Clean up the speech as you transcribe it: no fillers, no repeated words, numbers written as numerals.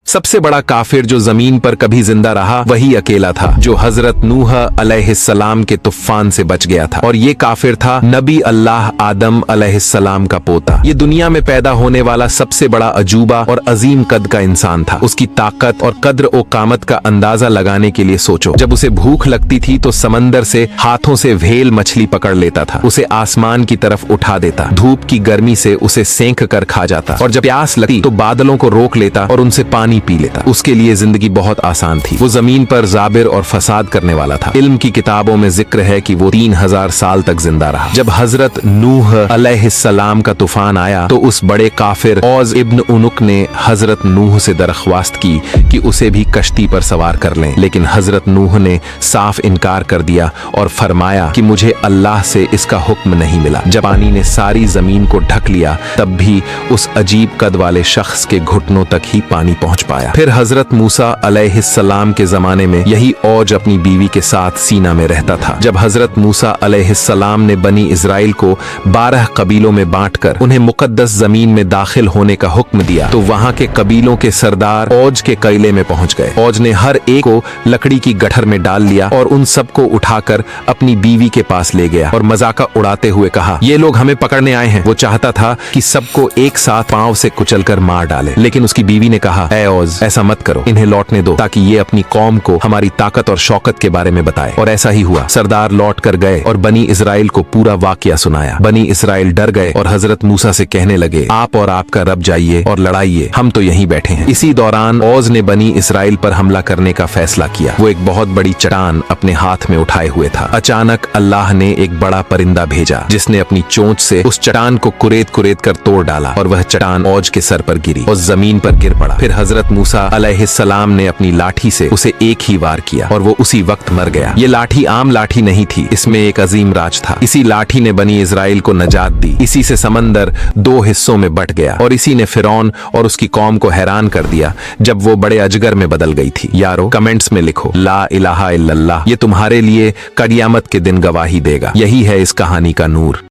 सबसे बड़ा काफिर जो जमीन पर कभी जिंदा रहा वही अकेला था, जो हजरत नूह अलैहिस्सलाम के तूफान से बच गया था। और ये काफिर था नबी अल्लाह आदम अलैहिस्सलाम का पोता। ये दुनिया में पैदा होने वाला सबसे बड़ा अजूबा और अजीम कद का इंसान था। उसकी ताकत और कद्र ओ कामत का अंदाजा लगाने के लिए सोचो, जब उसे भूख लगती थी तो समंदर से हाथों से व्हेल मछली पकड़ लेता था, उसे आसमान की तरफ उठा देता, धूप की गर्मी से उसे सेंक कर खा जाता, और जब प्यास लगती तो बादलों को रोक लेता और उनसे पानी पी लेता। उसके लिए जिंदगी बहुत आसान थी। वो जमीन पर जाबिर और फसाद करने वाला था। इल्म की किताबों में जिक्र है कि वो 3000 साल तक जिंदा रहा। जब हजरत नूह अलैहिस्सलाम का तूफान आया तो उस बड़े काफिर औज इब्न उनुक ने हजरत नूह से दरख्वास्त की कि उसे भी कश्ती पर सवार कर लें, लेकिन हजरत नूह ने साफ इनकार कर दिया और फरमाया कि मुझे अल्लाह से इसका हुक्म नहीं मिला। जब पानी ने सारी जमीन को ढक लिया तब भी उस अजीब कद वाले शख्स के घुटनों तक ही पानी पहुंच पाया। फिर हजरत मूसा अलैहिस्सलाम के जमाने में यही औज अपनी बीवी के साथ सीना में रहता था। जब हजरत मूसा अलैहिस्सलाम ने बनी इजराइल को 12 कबीलों में बांटकर उन्हें मुकद्दस जमीन में दाखिल होने का हुक्म दिया तो वहां के कबीलों के सरदार औज के कैले में पहुंच गए। औज ने हर एक को लकड़ी की गठर में डाल लिया और उन सबको उठाकर अपनी बीवी के पास ले गया और मजाका उड़ाते हुए कहा, ये लोग हमें पकड़ने आए हैं। वो चाहता था कि सबको एक साथ पांव से कुचलकर मार डाले, लेकिन उसकी बीवी ने कहा, ऐ औज, ऐसा मत करो, इन्हें लौटने दो ताकि ये अपनी कौम को हमारी ताकत और शौकत के बारे में बताए। और ऐसा ही हुआ। सरदार लौट कर गए और बनी इजराइल को पूरा वाकया सुनाया। बनी इजराइल डर गए और हजरत मूसा से कहने लगे, आप और आपका रब जाइए और लड़ाइए, हम तो यहीं बैठे हैं। इसी दौरान औज ने बनी इजराइल पर हमला करने का फैसला किया। वो एक बहुत बड़ी चट्टान अपने हाथ में उठाए हुए था। अचानक अल्लाह ने एक बड़ा परिंदा भेजा जिसने अपनी चोंच से उस चट्टान को कुरेद कुरेद कर तोड़ डाला और वह चट्टान औज के सर पर गिरी और जमीन पर गिर पड़ा। फिर हजरत मूसा अलैहिस्सलाम ने अपनी लाठी से उसे एक ही वार किया और वो उसी वक्त मर गया। ये लाठी आम लाठी नहीं थी, इसमें एक अजीम राज था। इसी लाठी ने बनी इजराइल को नजात दी। इसी से समंदर 2 हिस्सों में बट गया और इसी ने फिरौन और उसकी कौम को हैरान कर दिया जब वो बड़े अजगर में बदल गई थी। यारो, कमेंट्स में लिखो, ला इलाहा इल्लल्लाह। ये तुम्हारे लिए क़यामत के दिन गवाही देगा। यही है इस कहानी का नूर।